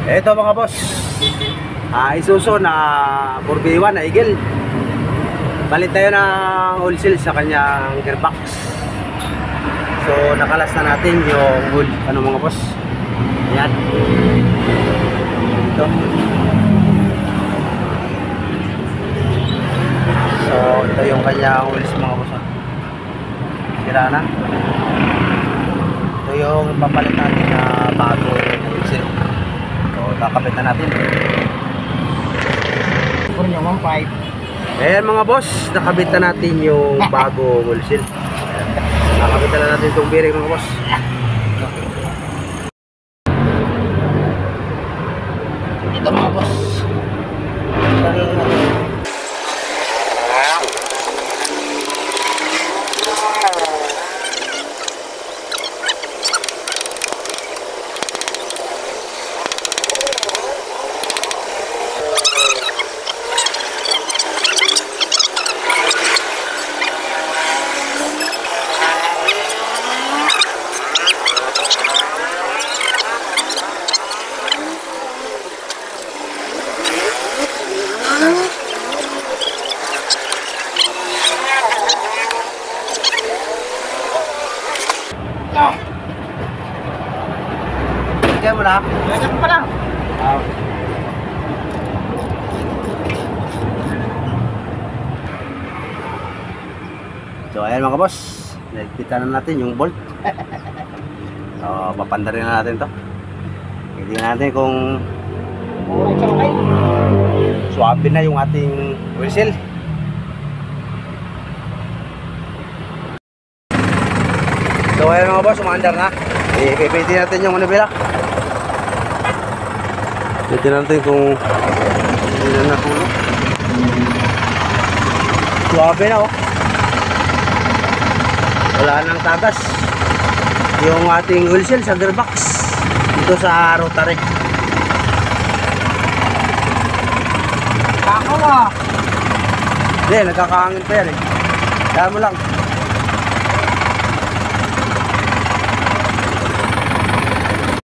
Eto mga boss, Isuzu na 4B1 na Eagle. Palit tayo ng oil seal sa kanyang gearbox. So nakalas na natin yung oil, mga boss. Ayan. Ito. So ito yung kanyang oil mga boss. Sira na. Ito yung papalit natin na bago oil seal. Kakapit na natin. Ayan mga boss, nakabit na natin yung bago oil seal. Nakabit na natin itong bearing mga boss. Ito mga boss. Kaya mo na? Kaya mo pa lang. So ayan mga boss, nagpita na natin yung bolt. So papandarin na natin to. Tingnan natin kung swabe na yung ating oil seal. So ayan mga boss, umandar na. Ipipitin natin yung manubela. Tingnan natin kung hindi na nakulog. Swabe na oh. Wala nang tagas yung ating oil seal sa gearbox dito sa rotary. Kakaw ah. Hindi, nagkakahangin pa yan eh. Kaya mo lang.